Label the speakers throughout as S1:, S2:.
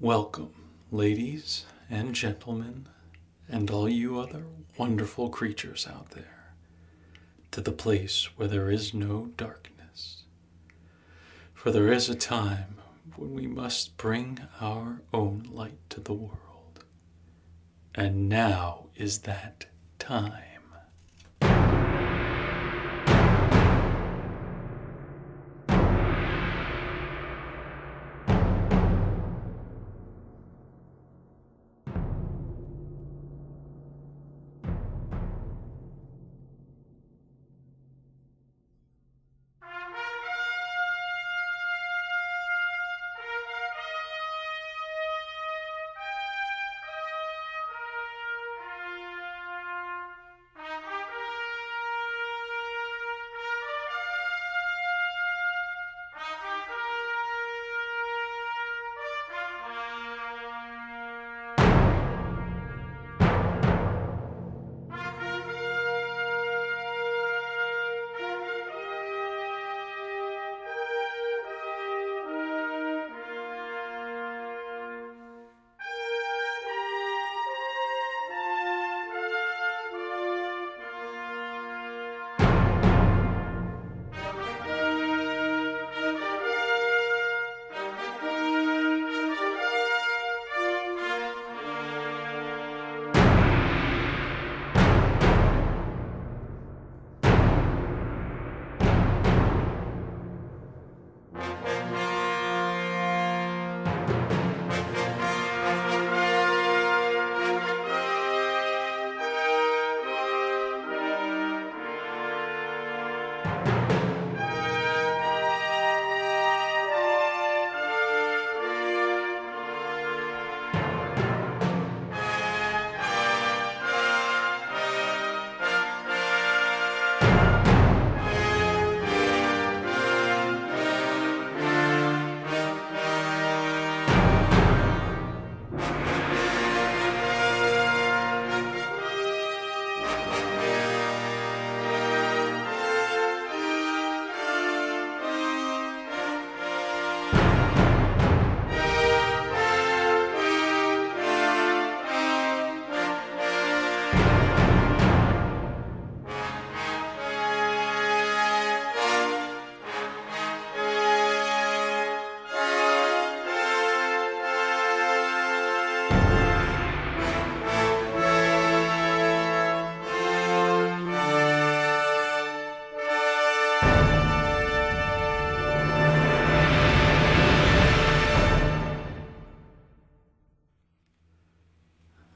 S1: Welcome, ladies and gentlemen, and all you other wonderful creatures out there, to the place where there is no darkness. For there is a time when we must bring our own light to the world. And now is that time.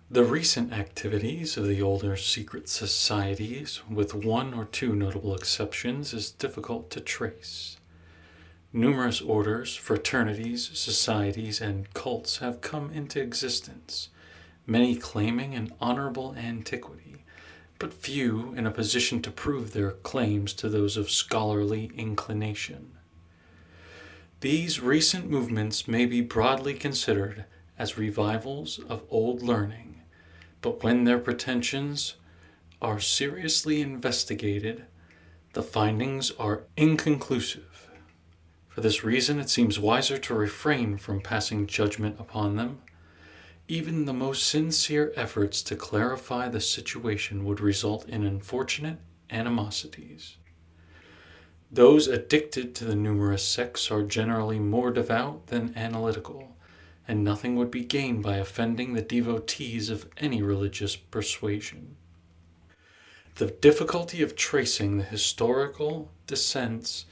S1: The recent activities of the older secret societies, with one or two notable exceptions, is difficult to trace. Numerous orders, fraternities, societies, and cults have come into existence, many claiming an honorable antiquity, but few in a position to prove their claims to those of scholarly inclination. These recent movements may be broadly considered as revivals of old learning, but when their pretensions are seriously investigated, the findings are inconclusive. For this reason, it seems wiser to refrain from passing judgment upon them. Even the most sincere efforts to clarify the situation would result in unfortunate animosities. Those addicted to the numerous sects are generally more devout than analytical, and nothing would be gained by offending the devotees of any religious persuasion. The difficulty of tracing the historical descents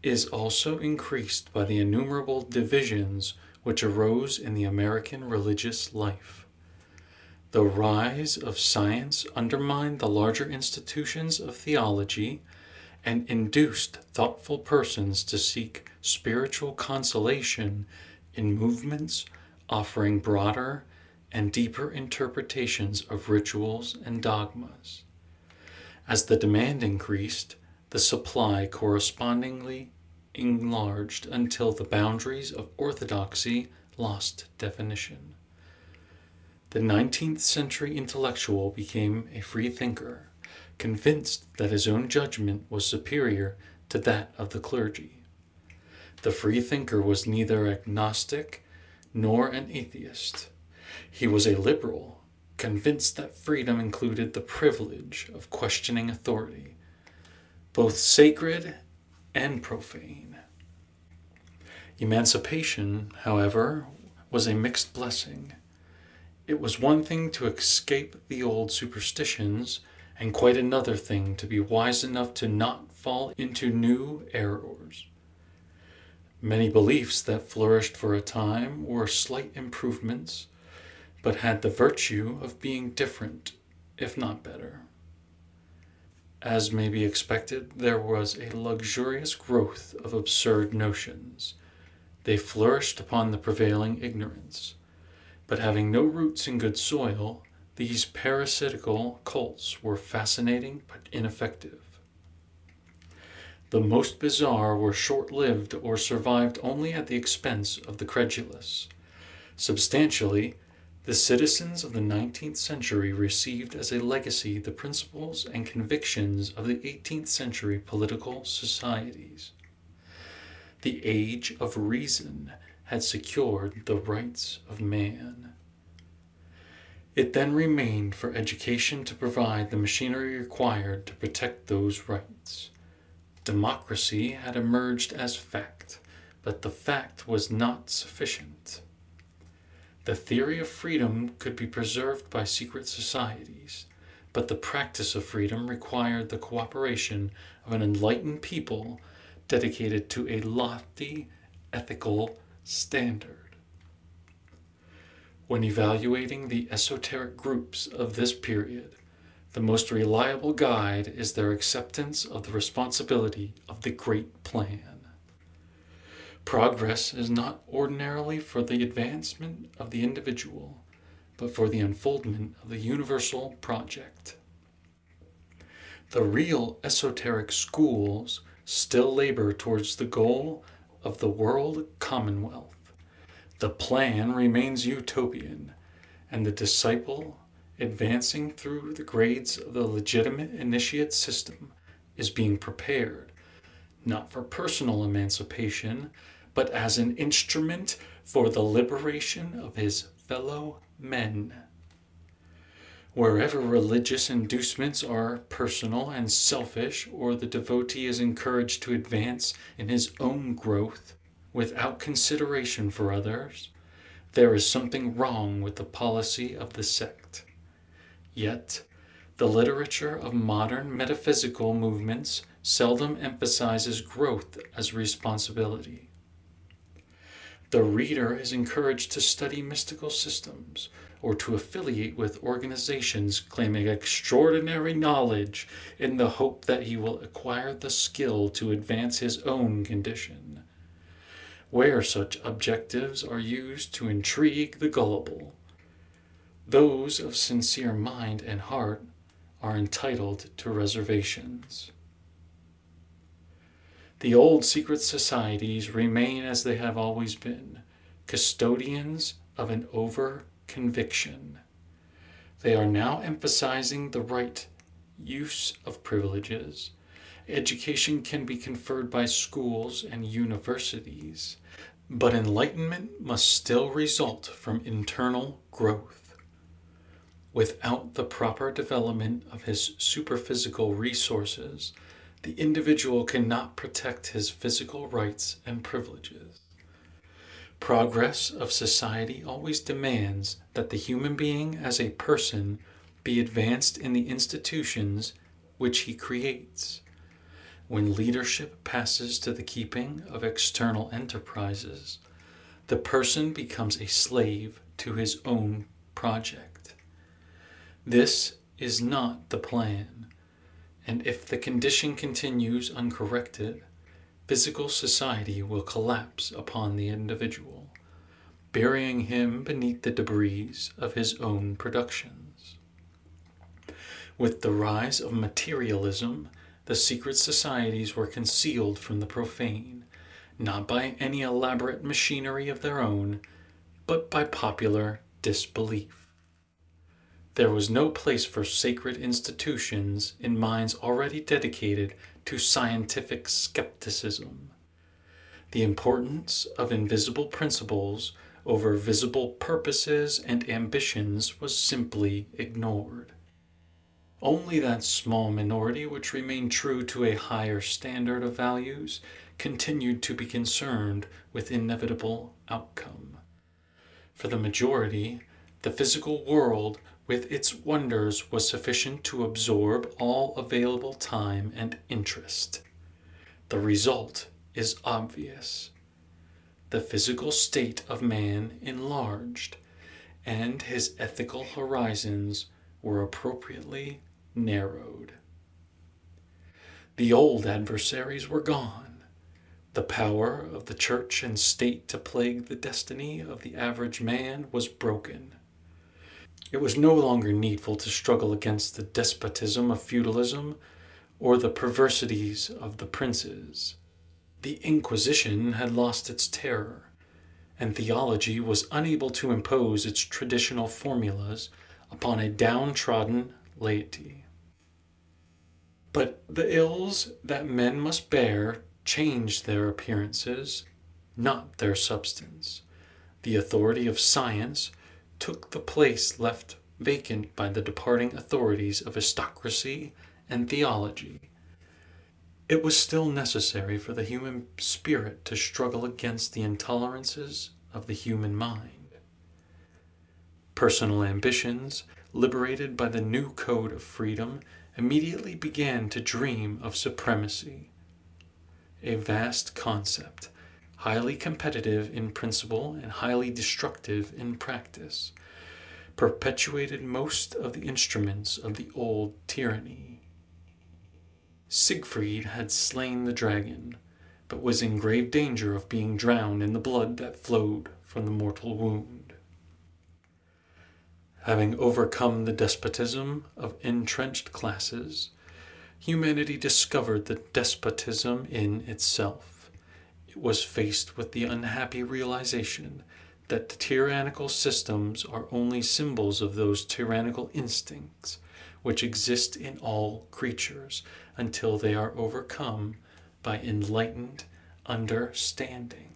S1: is also increased by the innumerable divisions which arose in the American religious life. The rise of science undermined the larger institutions of theology and induced thoughtful persons to seek spiritual consolation in movements offering broader and deeper interpretations of rituals and dogmas. As the demand increased, the supply correspondingly enlarged until the boundaries of orthodoxy lost definition. The 19th century intellectual became a free thinker, convinced that his own judgment was superior to that of the clergy. The free thinker was neither agnostic nor an atheist. He was a liberal, convinced that freedom included the privilege of questioning authority, both sacred and profane. Emancipation, however, was a mixed blessing. It was one thing to escape the old superstitions, and quite another thing to be wise enough to not fall into new errors. Many beliefs that flourished for a time were slight improvements, but had the virtue of being different, if not better. As may be expected, there was a luxurious growth of absurd notions. They flourished upon the prevailing ignorance, but having no roots in good soil, these parasitical cults were fascinating but ineffective. The most bizarre were short-lived or survived only at the expense of the credulous. Substantially, the citizens of the 19th century received as a legacy the principles and convictions of the 18th century political societies. The age of reason had secured the rights of man. It then remained for education to provide the machinery required to protect those rights. Democracy had emerged as fact, but the fact was not sufficient. The theory of freedom could be preserved by secret societies, but the practice of freedom required the cooperation of an enlightened people dedicated to a lofty ethical standard. When evaluating the esoteric groups of this period, the most reliable guide is their acceptance of the responsibility of the Great Plan. Progress is not ordinarily for the advancement of the individual, but for the unfoldment of the universal project. The real esoteric schools still labor towards the goal of the world commonwealth. The plan remains utopian, and the disciple, advancing through the grades of the legitimate initiate system, is being prepared, not for personal emancipation, but as an instrument for the liberation of his fellow men. Wherever religious inducements are personal and selfish, or the devotee is encouraged to advance in his own growth without consideration for others, there is something wrong with the policy of the sect. Yet, the literature of modern metaphysical movements seldom emphasizes growth as responsibility. The reader is encouraged to study mystical systems or to affiliate with organizations claiming extraordinary knowledge in the hope that he will acquire the skill to advance his own condition. Where such objectives are used to intrigue the gullible, those of sincere mind and heart are entitled to reservations. The old secret societies remain as they have always been, custodians of an over-conviction. They are now emphasizing the right use of privileges. Education can be conferred by schools and universities, but enlightenment must still result from internal growth. Without the proper development of his superphysical resources, the individual cannot protect his physical rights and privileges. Progress of society always demands that the human being as a person be advanced in the institutions which he creates. When leadership passes to the keeping of external enterprises, the person becomes a slave to his own project. This is not the plan, and if the condition continues uncorrected, physical society will collapse upon the individual, burying him beneath the debris of his own productions. With the rise of materialism, the secret societies were concealed from the profane, not by any elaborate machinery of their own, but by popular disbelief. There was no place for sacred institutions in minds already dedicated to scientific skepticism. The importance of invisible principles over visible purposes and ambitions was simply ignored. Only that small minority which remained true to a higher standard of values continued to be concerned with inevitable outcome. For the majority, the physical world with its wonders was sufficient to absorb all available time and interest. The result is obvious. The physical state of man enlarged, and his ethical horizons were appropriately narrowed. The old adversaries were gone. The power of the church and state to plague the destiny of the average man was broken. It was no longer needful to struggle against the despotism of feudalism or the perversities of the princes. The Inquisition had lost its terror, and theology was unable to impose its traditional formulas upon a downtrodden laity. But the ills that men must bear changed their appearances, not their substance. The authority of science took the place left vacant by the departing authorities of aristocracy and theology. It was still necessary for the human spirit to struggle against the intolerances of the human mind. Personal ambitions, liberated by the new code of freedom, immediately began to dream of supremacy. A vast concept, highly competitive in principle and highly destructive in practice, perpetuated most of the instruments of the old tyranny. Siegfried had slain the dragon, but was in grave danger of being drowned in the blood that flowed from the mortal wound. Having overcome the despotism of entrenched classes, humanity discovered the despotism in itself. It was faced with the unhappy realization that the tyrannical systems are only symbols of those tyrannical instincts which exist in all creatures until they are overcome by enlightened understanding.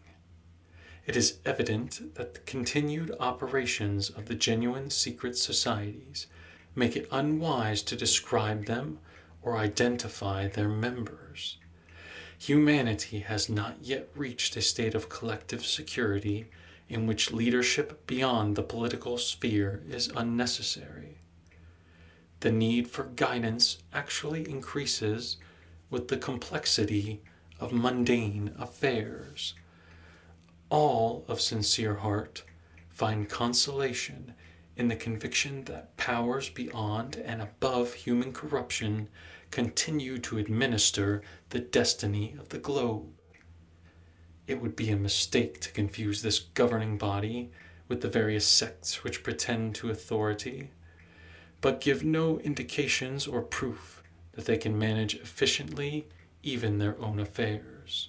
S1: It is evident that the continued operations of the genuine secret societies make it unwise to describe them or identify their members. Humanity has not yet reached a state of collective security in which leadership beyond the political sphere is unnecessary. The need for guidance actually increases with the complexity of mundane affairs. All of sincere heart find consolation in the conviction that powers beyond and above human corruption continue to administer the destiny of the globe. It would be a mistake to confuse this governing body with the various sects which pretend to authority, but give no indications or proof that they can manage efficiently even their own affairs.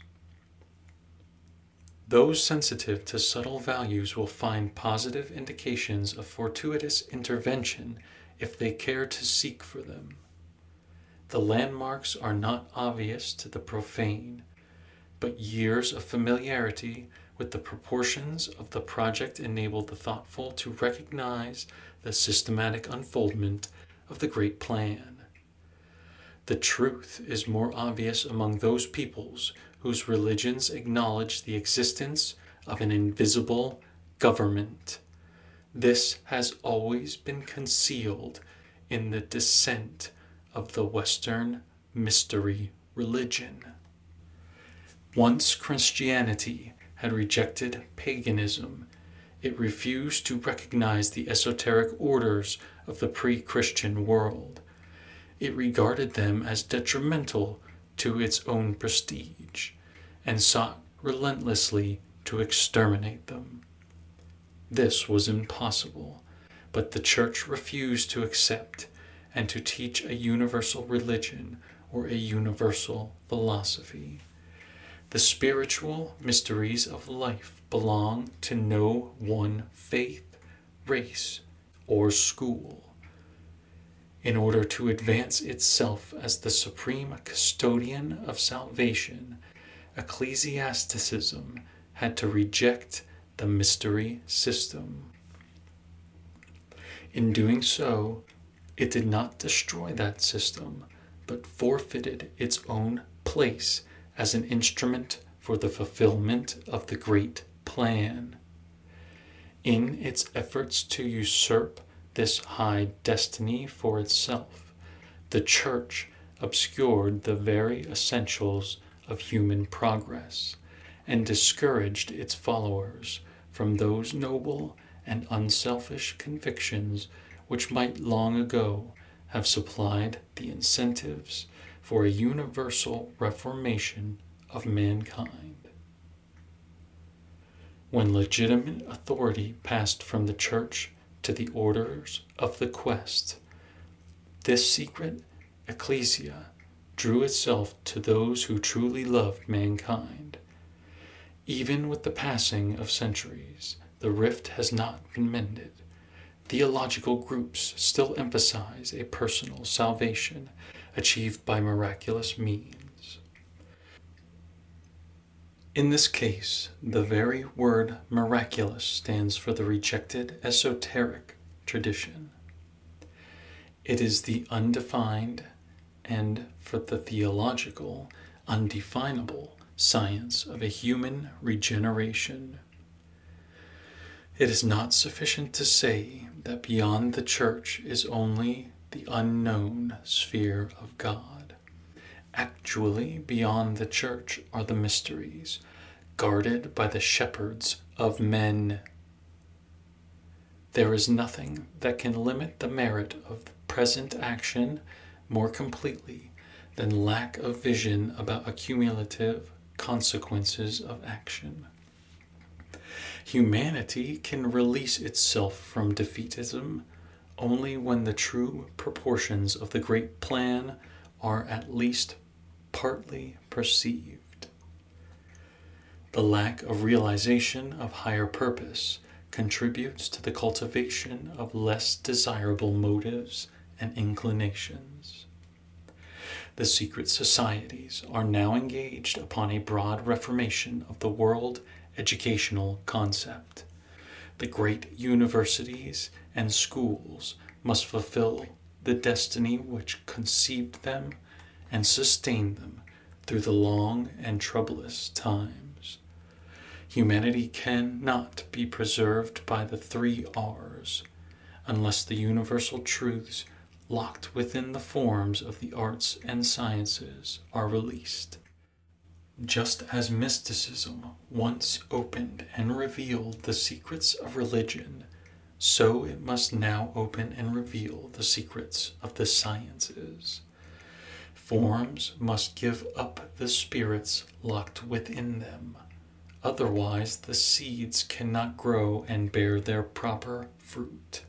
S1: Those sensitive to subtle values will find positive indications of fortuitous intervention if they care to seek for them. The landmarks are not obvious to the profane, but years of familiarity with the proportions of the project enable the thoughtful to recognize the systematic unfoldment of the great plan. The truth is more obvious among those peoples whose religions acknowledge the existence of an invisible government. This has always been concealed in the descent of the Western mystery religion. Once Christianity had rejected paganism, it refused to recognize the esoteric orders of the pre-Christian world. It regarded them as detrimental to its own prestige, and sought relentlessly to exterminate them. This was impossible, but the Church refused to accept and to teach a universal religion or a universal philosophy. The spiritual mysteries of life belong to no one faith, race, or school. In order to advance itself as the supreme custodian of salvation, ecclesiasticism had to reject the mystery system. In doing so, it did not destroy that system, but forfeited its own place as an instrument for the fulfillment of the great plan. In its efforts to usurp this high destiny for itself, the Church obscured the very essentials of human progress and discouraged its followers from those noble and unselfish convictions which might long ago have supplied the incentives for a universal reformation of mankind. When legitimate authority passed from the Church to the orders of the Quest, this secret ecclesia drew itself to those who truly loved mankind. Even with the passing of centuries, the rift has not been mended. Theological groups still emphasize a personal salvation achieved by miraculous means. In this case, the very word miraculous stands for the rejected esoteric tradition. It is the undefined and, for the theological, undefinable science of a human regeneration. It is not sufficient to say that beyond the Church is only the unknown sphere of God. Actually, beyond the Church are the mysteries, guarded by the shepherds of men. There is nothing that can limit the merit of present action more completely than lack of vision about accumulative consequences of action. Humanity can release itself from defeatism only when the true proportions of the great plan are at least partly perceived. The lack of realization of higher purpose contributes to the cultivation of less desirable motives and inclinations. The secret societies are now engaged upon a broad reformation of the world educational concept. The great universities and schools must fulfill the destiny which conceived them and sustained them through the long and troublous times. Humanity cannot be preserved by the 3 R's unless the universal truths locked within the forms of the arts and sciences are released. Just as mysticism once opened and revealed the secrets of religion, so it must now open and reveal the secrets of the sciences. Forms must give up the spirits locked within them. Otherwise, the seeds cannot grow and bear their proper fruit.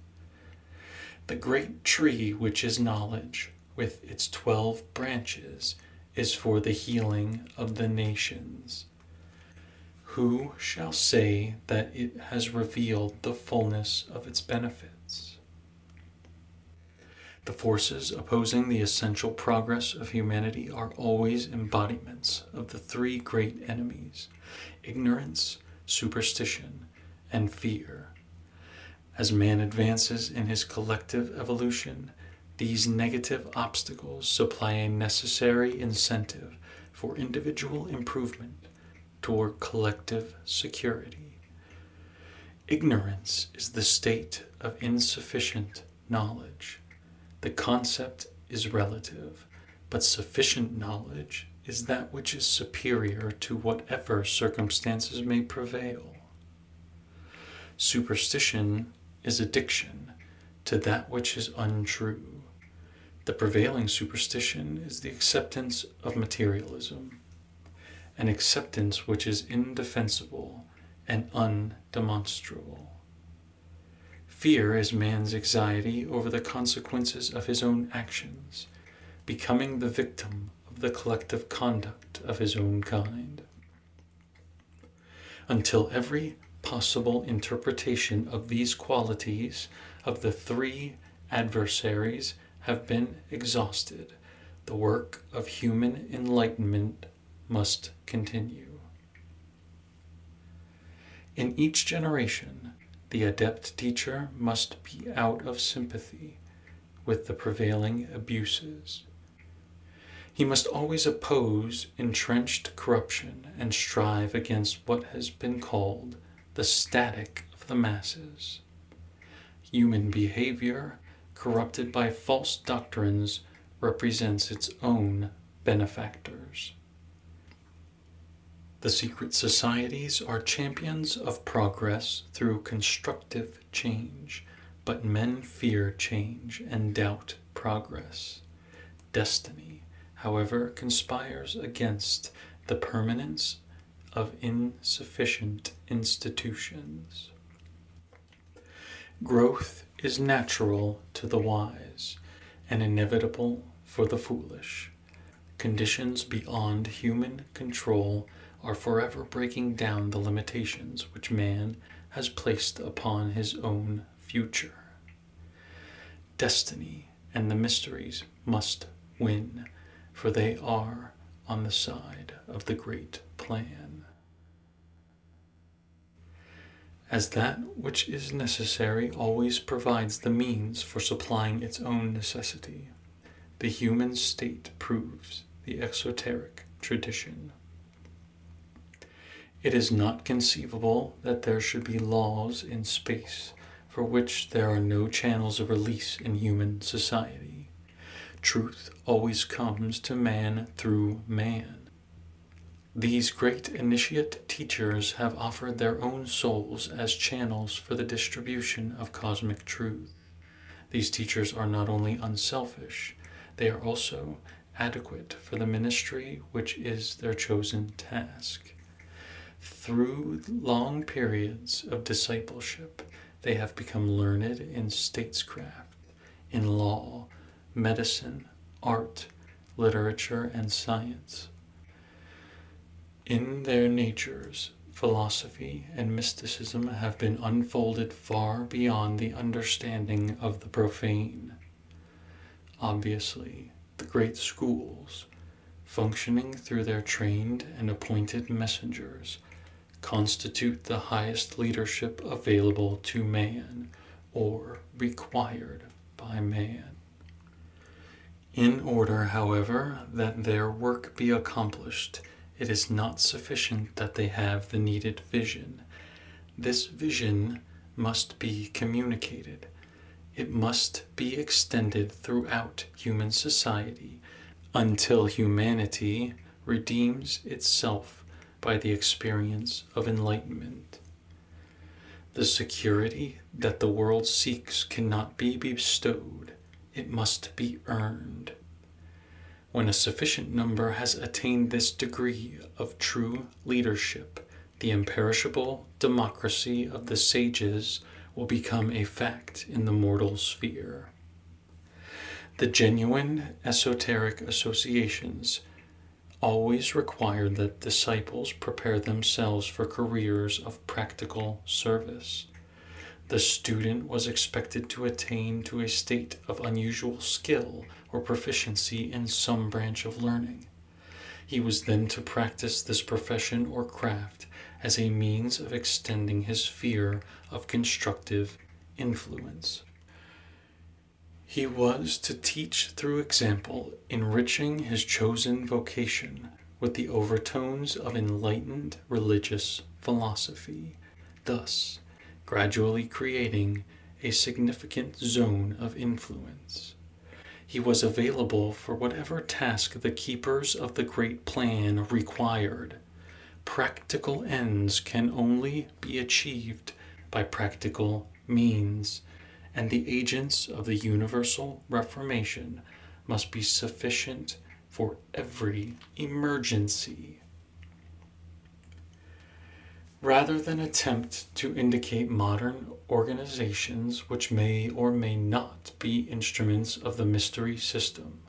S1: The great tree which is knowledge, with its 12 branches, is for the healing of the nations. Who shall say that it has revealed the fullness of its benefits? The forces opposing the essential progress of humanity are always embodiments of the 3 great enemies: ignorance, superstition, and fear. As man advances in his collective evolution, these negative obstacles supply a necessary incentive for individual improvement toward collective security. Ignorance is the state of insufficient knowledge. The concept is relative, but sufficient knowledge is that which is superior to whatever circumstances may prevail. Superstition is addiction to that which is untrue. The prevailing superstition is the acceptance of materialism, an acceptance which is indefensible and undemonstrable. Fear is man's anxiety over the consequences of his own actions, becoming the victim of the collective conduct of his own kind. Until every possible interpretation of these qualities of the 3 adversaries have been exhausted, the work of human enlightenment must continue. In each generation, the adept teacher must be out of sympathy with the prevailing abuses. He must always oppose entrenched corruption and strive against what has been called the static of the masses. Human behavior, corrupted by false doctrines, represents its own benefactors. The secret societies are champions of progress through constructive change, but men fear change and doubt progress. Destiny, however, conspires against the permanence of insufficient institutions. Growth is natural to the wise and inevitable for the foolish. Conditions beyond human control are forever breaking down the limitations which man has placed upon his own future. Destiny and the mysteries must win, for they are on the side of the great plan. As that which is necessary always provides the means for supplying its own necessity, the human state proves the exoteric tradition. It is not conceivable that there should be laws in space for which there are no channels of release in human society. Truth always comes to man through man. These great initiate teachers have offered their own souls as channels for the distribution of cosmic truth. These teachers are not only unselfish, they are also adequate for the ministry which is their chosen task. Through long periods of discipleship, they have become learned in statescraft, in law, medicine, art, literature, and science. In their natures, philosophy and mysticism have been unfolded far beyond the understanding of the profane. Obviously, the great schools, functioning through their trained and appointed messengers, constitute the highest leadership available to man, or required by man. In order, however, that their work be accomplished, it is not sufficient that they have the needed vision. This vision must be communicated. It must be extended throughout human society until humanity redeems itself by the experience of enlightenment. The security that the world seeks cannot be bestowed. It must be earned. When a sufficient number has attained this degree of true leadership, the imperishable democracy of the sages will become a fact in the mortal sphere. The genuine esoteric associations always require that disciples prepare themselves for careers of practical service. The student was expected to attain to a state of unusual skill or proficiency in some branch of learning. He was then to practice this profession or craft as a means of extending his sphere of constructive influence. He was to teach through example, enriching his chosen vocation with the overtones of enlightened religious philosophy, thus gradually creating a significant zone of influence. He was available for whatever task the keepers of the great plan required. Practical ends can only be achieved by practical means, and the agents of the universal reformation must be sufficient for every emergency. Rather than attempt to indicate modern organizations which may or may not be instruments of the mystery system,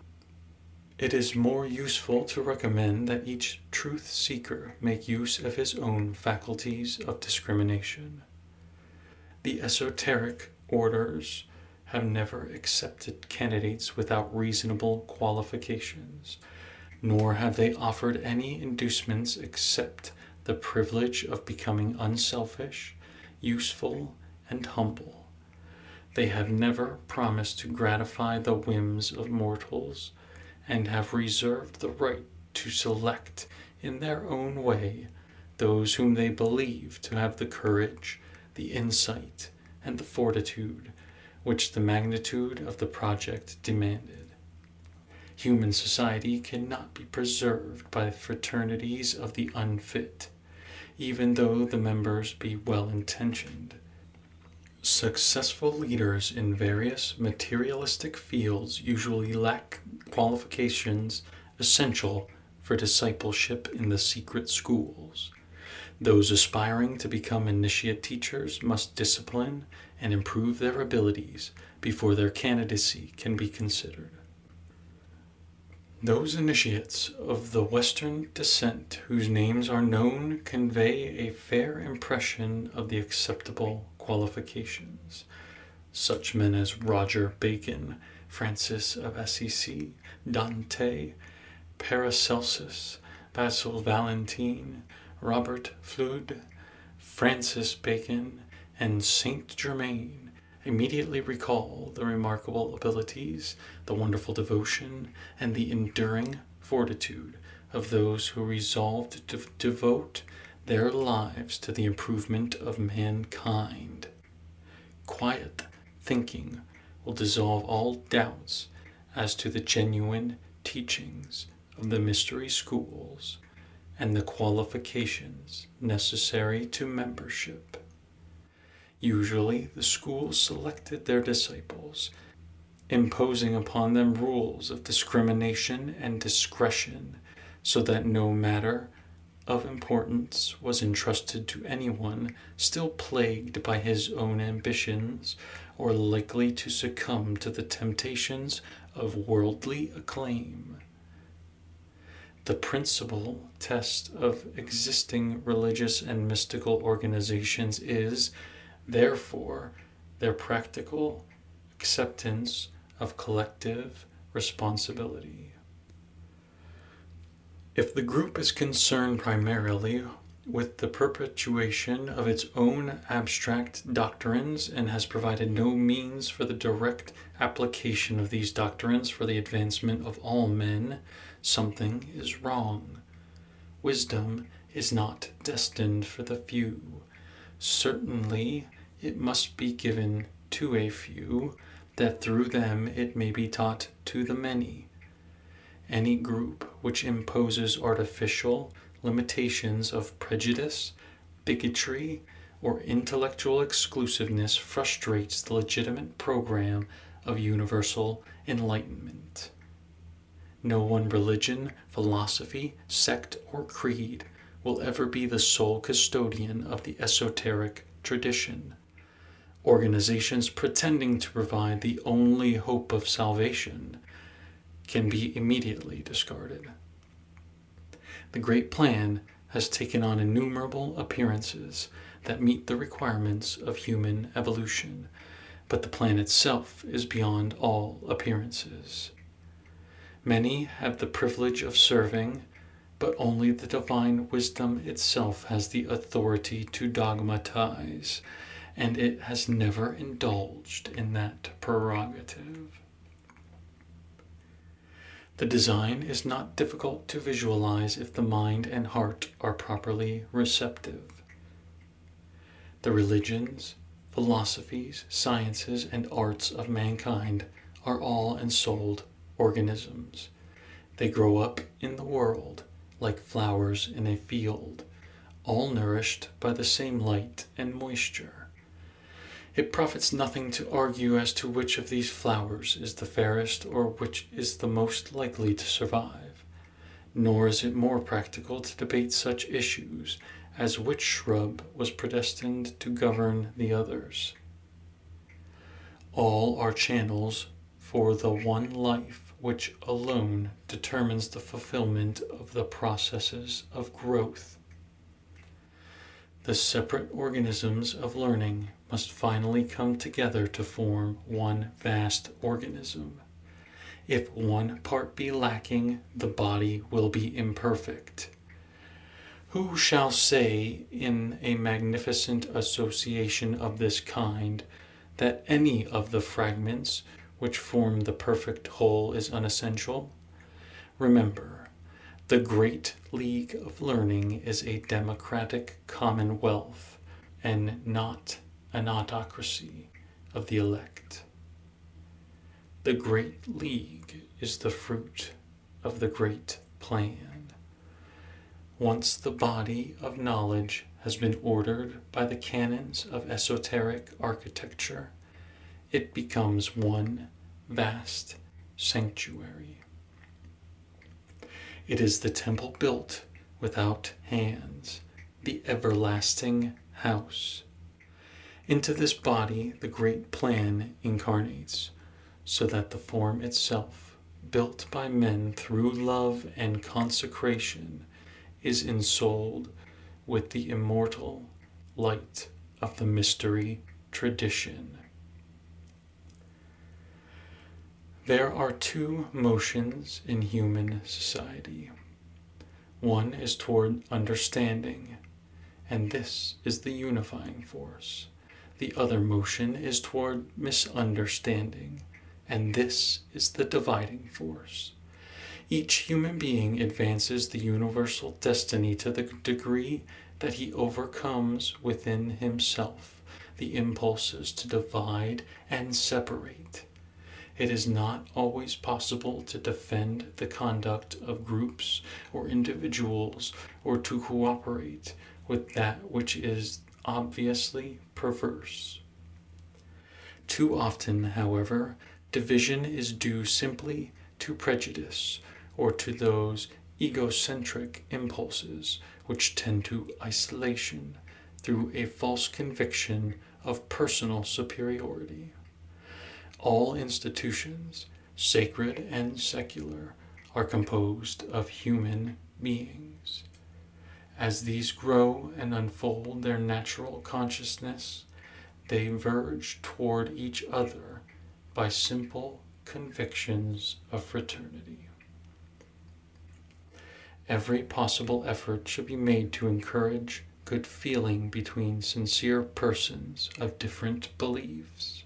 S1: it is more useful to recommend that each truth seeker make use of his own faculties of discrimination. The esoteric orders have never accepted candidates without reasonable qualifications, nor have they offered any inducements except the privilege of becoming unselfish, useful, and humble. They have never promised to gratify the whims of mortals, and have reserved the right to select in their own way those whom they believe to have the courage, the insight, and the fortitude which the magnitude of the project demanded. Human society cannot be preserved by fraternities of the unfit, even though the members be well-intentioned. Successful leaders in various materialistic fields usually lack qualifications essential for discipleship in the secret schools. Those aspiring to become initiate teachers must discipline and improve their abilities before their candidacy can be considered. Those initiates of the Western descent whose names are known convey a fair impression of the acceptable qualifications. Such men as Roger Bacon, Francis of Assisi, Dante, Paracelsus, Basil Valentine, Robert Fludd, Francis Bacon, and Saint Germain immediately recall the remarkable abilities, the wonderful devotion, and the enduring fortitude of those who resolved to devote their lives to the improvement of mankind. Quiet thinking will dissolve all doubts as to the genuine teachings of the mystery schools and the qualifications necessary to membership. Usually, the schools selected their disciples, imposing upon them rules of discrimination and discretion, so that no matter of importance was entrusted to anyone still plagued by his own ambitions or likely to succumb to the temptations of worldly acclaim. The principal test of existing religious and mystical organizations is, therefore, their practical acceptance of collective responsibility. If the group is concerned primarily with the perpetuation of its own abstract doctrines and has provided no means for the direct application of these doctrines for the advancement of all men, something is wrong. Wisdom is not destined for the few. Certainly, it must be given to a few, that through them it may be taught to the many. Any group which imposes artificial limitations of prejudice, bigotry, or intellectual exclusiveness frustrates the legitimate program of universal enlightenment. No one religion, philosophy, sect, or creed will ever be the sole custodian of the esoteric tradition. Organizations pretending to provide the only hope of salvation can be immediately discarded. The Great Plan has taken on innumerable appearances that meet the requirements of human evolution, but the plan itself is beyond all appearances. Many have the privilege of serving, but only the divine wisdom itself has the authority to dogmatize, and it has never indulged in that prerogative. The design is not difficult to visualize if the mind and heart are properly receptive. The religions, philosophies, sciences, and arts of mankind are all ensouled organisms. They grow up in the world like flowers in a field, all nourished by the same light and moisture. It profits nothing to argue as to which of these flowers is the fairest or which is the most likely to survive, nor is it more practical to debate such issues as which shrub was predestined to govern the others. All are channels for the one life which alone determines the fulfillment of the processes of growth. The separate organisms of learning must finally come together to form one vast organism. If one part be lacking, the body will be imperfect. Who shall say in a magnificent association of this kind that any of the fragments which form the perfect whole is unessential? Remember, the great league of learning is a democratic commonwealth, and not an autocracy of the elect. The great league is the fruit of the great plan. Once the body of knowledge has been ordered by the canons of esoteric architecture, it becomes one vast sanctuary. It is the temple built without hands, the everlasting house. Into this body the great plan incarnates, so that the form itself, built by men through love and consecration, is ensouled with the immortal light of the mystery tradition. There are two motions in human society. One is toward understanding, and this is the unifying force. The other motion is toward misunderstanding, and this is the dividing force. Each human being advances the universal destiny to the degree that he overcomes within himself the impulses to divide and separate. It is not always possible to defend the conduct of groups or individuals, or to cooperate with that which is obviously perverse. Too often, however, division is due simply to prejudice, or to those egocentric impulses which tend to isolation through a false conviction of personal superiority. All institutions, sacred and secular, are composed of human beings. As these grow and unfold their natural consciousness, they verge toward each other by simple convictions of fraternity. Every possible effort should be made to encourage good feeling between sincere persons of different beliefs.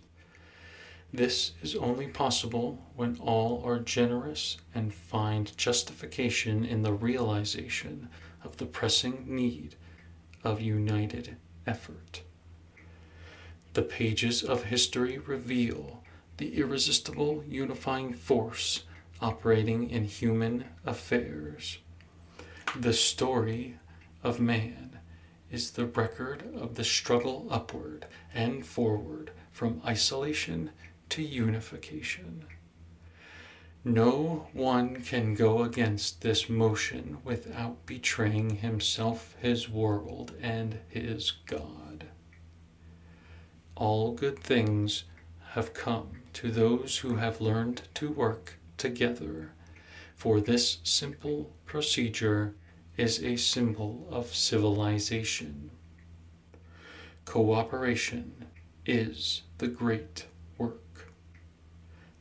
S1: This is only possible when all are generous and find justification in the realization of the pressing need of united effort. The pages of history reveal the irresistible unifying force operating in human affairs. The story of man is the record of the struggle upward and forward from isolation to unification. No one can go against this motion without betraying himself, his world, and his God. All good things have come to those who have learned to work together, for this simple procedure is a symbol of civilization. Cooperation is the great work,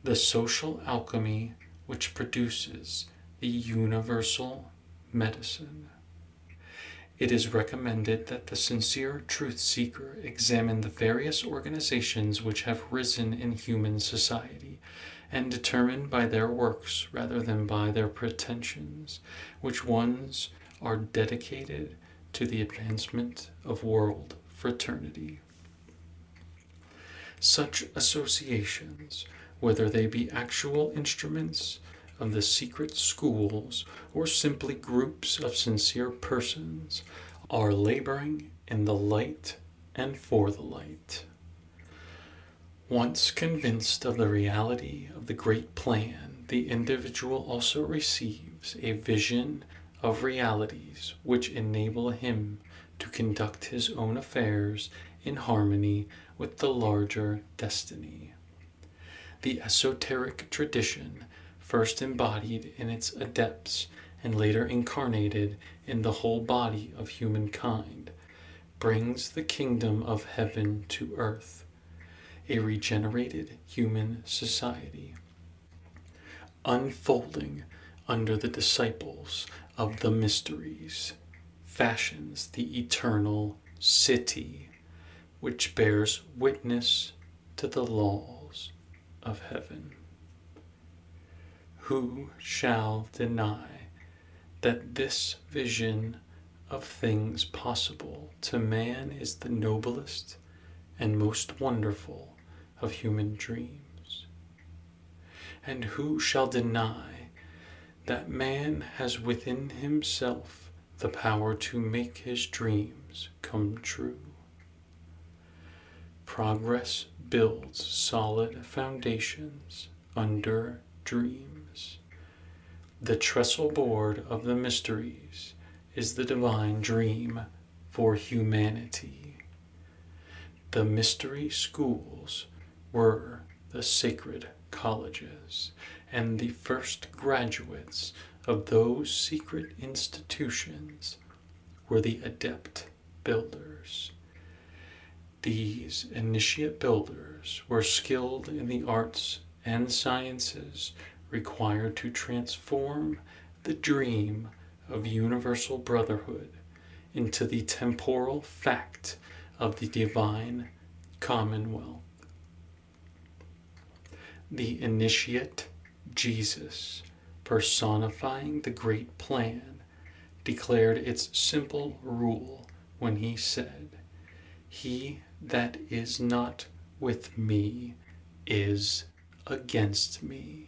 S1: the social alchemy which produces the universal medicine. It is recommended that the sincere truth seeker examine the various organizations which have risen in human society, and determine by their works rather than by their pretensions which ones are dedicated to the advancement of world fraternity. Such associations, whether they be actual instruments of the secret schools or simply groups of sincere persons, are laboring in the light and for the light. Once convinced of the reality of the great plan, the individual also receives a vision of realities which enable him to conduct his own affairs in harmony with the larger destiny. The esoteric tradition, first embodied in its adepts and later incarnated in the whole body of humankind, brings the kingdom of heaven to earth, a regenerated human society, unfolding under the disciples of the mysteries, fashions the eternal city, which bears witness to the laws of heaven. Who shall deny that this vision of things possible to man is the noblest and most wonderful of human dreams? And who shall deny that man has within himself the power to make his dreams come true? Progress builds solid foundations under dreams. The trestle board of the mysteries is the divine dream for humanity. The mystery schools were the sacred colleges, and the first graduates of those secret institutions were the adept builders. These initiate builders were skilled in the arts and sciences required to transform the dream of universal brotherhood into the temporal fact of the divine commonwealth. The initiate Jesus, personifying the great plan, declared its simple rule when he said, "He that is not with me is against me."